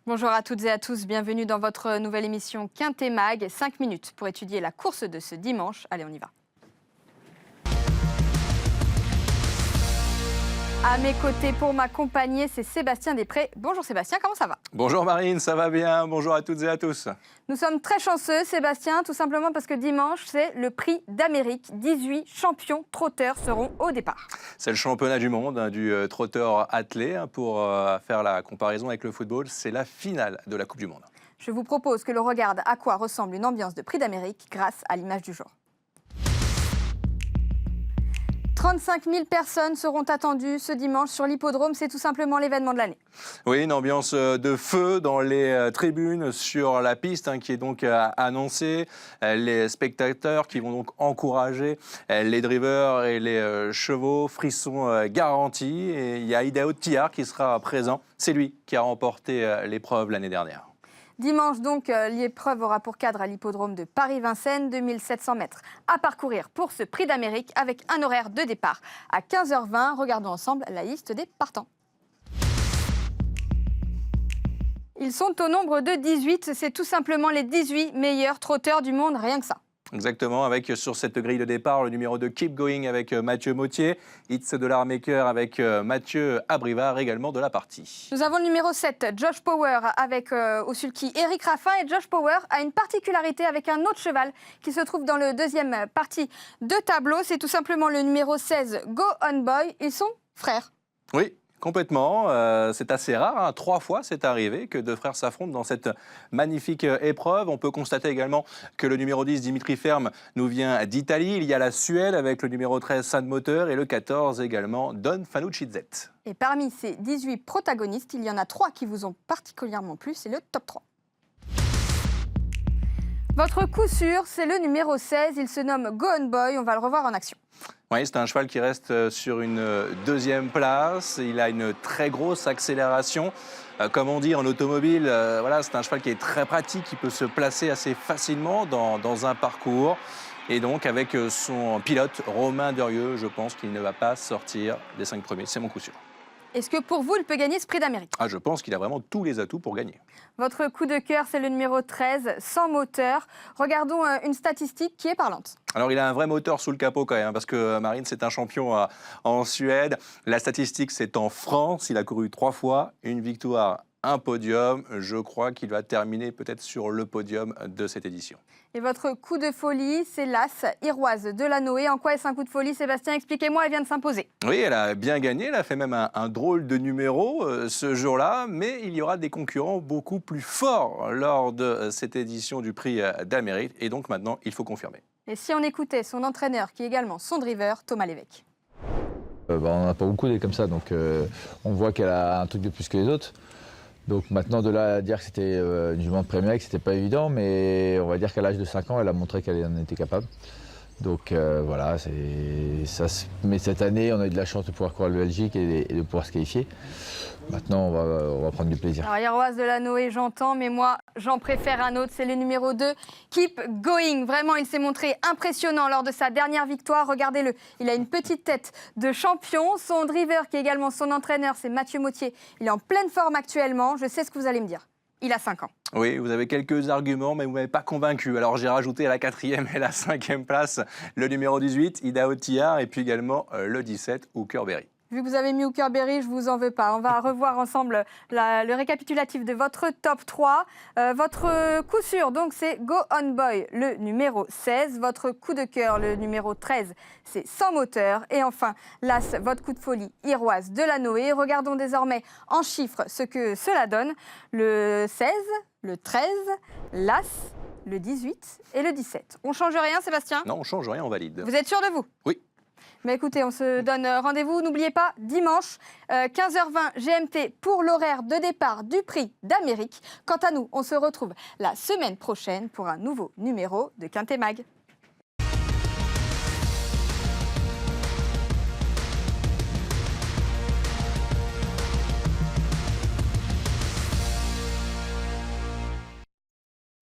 Bonjour à toutes et à tous, bienvenue dans votre nouvelle émission Quintet Mag. 5 minutes pour étudier la course de ce dimanche. Allez, on y va. À mes côtés pour m'accompagner, c'est Sébastien Després. Bonjour Sébastien, comment ça va? Bonjour Marine, ça va bien? Bonjour à toutes et à tous. Nous sommes très chanceux Sébastien, tout simplement parce que dimanche, c'est le prix d'Amérique. 18 champions trotteurs seront au départ. C'est le championnat du monde du trotteur attelé. Pour faire la comparaison avec le football, c'est la finale de la Coupe du Monde. Je vous propose que l'on regarde à quoi ressemble une ambiance de prix d'Amérique grâce à l'image du jour. 35 000 personnes seront attendues ce dimanche sur l'hippodrome. C'est tout simplement l'événement de l'année. Oui, une ambiance de feu dans les tribunes sur la piste qui est donc annoncée. Les spectateurs qui vont donc encourager les drivers et les chevaux. Frissons garantis. Et il y a Idaho Tillard qui sera présent. C'est lui qui a remporté l'épreuve l'année dernière. Dimanche, donc, l'épreuve aura pour cadre à l'hippodrome de Paris-Vincennes, 2700 mètres à parcourir pour ce prix d'Amérique avec un horaire de départ à 15h20. Regardons ensemble la liste des partants. Ils sont au nombre de 18. C'est tout simplement les 18 meilleurs trotteurs du monde, rien que ça. Exactement, avec sur cette grille de départ le numéro 2 Keep Going avec Mathieu Mautier, It's Dollar Maker avec Mathieu Abrivard également de la partie. Nous avons le numéro 7, Josh Power avec au sulky Eric Raffin. Et Josh Power a une particularité avec un autre cheval qui se trouve dans le deuxième partie de tableau. C'est tout simplement le numéro 16, Go On Boy. Ils sont frères. Oui. Complètement, c'est assez rare, 3 fois c'est arrivé que deux frères s'affrontent dans cette magnifique épreuve. On peut constater également que le numéro 10, Dimitri Ferme, nous vient d'Italie. Il y a la Suède avec le numéro 13, Sand Moteur et le 14 également, Don Fanucci-Z. Et parmi ces 18 protagonistes, il y en a 3 qui vous ont particulièrement plu, c'est le top 3. Votre coup sûr, c'est le numéro 16, il se nomme Go On Boy, on va le revoir en action. Oui, c'est un cheval qui reste sur une deuxième place. Il a une très grosse accélération. Comme on dit en automobile, voilà, c'est un cheval qui est très pratique, qui peut se placer assez facilement dans un parcours. Et donc, avec son pilote, Romain Derieux, je pense qu'il ne va pas sortir des 5 premiers. C'est mon coup sûr. Est-ce que pour vous, il peut gagner ce prix d'Amérique? Je pense qu'il a vraiment tous les atouts pour gagner. Votre coup de cœur, c'est le numéro 13, Sans Moteur. Regardons une statistique qui est parlante. Alors, il a un vrai moteur sous le capot quand même, parce que Marine, c'est un champion en Suède. La statistique, c'est en France. Il a couru 3 fois, une victoire, un podium. Je crois qu'il va terminer peut-être sur le podium de cette édition. Et votre coup de folie, c'est l'As Iroise de la Noé. En quoi est-ce un coup de folie, Sébastien? Expliquez-moi, elle vient de s'imposer. Oui, elle a bien gagné. Elle a fait même un drôle de numéro ce jour-là. Mais il y aura des concurrents beaucoup plus forts lors de cette édition du prix d'Amérique. Et donc maintenant, il faut confirmer. Et si on écoutait son entraîneur, qui est également son driver, Thomas Lévesque? On n'en a pas beaucoup des comme ça, donc on voit qu'elle a un truc de plus que les autres. Donc maintenant, de là à dire que c'était une jument de Premier, c'était pas évident, mais on va dire qu'à l'âge de 5 ans, elle a montré qu'elle en était capable. Donc voilà, mais cette année, on a eu de la chance de pouvoir courir le Belgique et de pouvoir se qualifier. Maintenant, on va prendre du plaisir. Alors, Iroise de la Noé, j'entends, mais moi, j'en préfère un autre, c'est le numéro 2, Keep Going. Vraiment, il s'est montré impressionnant lors de sa dernière victoire. Regardez-le, il a une petite tête de champion. Son driver, qui est également son entraîneur, c'est Mathieu Mautier. Il est en pleine forme actuellement. Je sais ce que vous allez me dire. Il a 5 ans. Oui, vous avez quelques arguments, mais vous ne m'avez pas convaincu. Alors j'ai rajouté à la 4e et la 5e place le numéro 18, Idaho Tillard, et puis également le 17, Hooker Berry. Vu que vous avez mis Hooker Berry, je ne vous en veux pas. On va revoir ensemble le récapitulatif de votre top 3. Votre coup sûr, donc, c'est Go On Boy, le numéro 16. Votre coup de cœur, le numéro 13, c'est Sans Moteur. Et enfin, l'As, votre coup de folie, Iroise de la Noé. Regardons désormais en chiffres ce que cela donne. Le 16, le 13, l'As, le 18 et le 17. On ne change rien, Sébastien? Non, on ne change rien, on valide. Vous êtes sûr de vous? Oui. Mais écoutez, on se donne rendez-vous. N'oubliez pas, dimanche, 15h20 GMT pour l'horaire de départ du prix d'Amérique. Quant à nous, on se retrouve la semaine prochaine pour un nouveau numéro de Quintet Mag.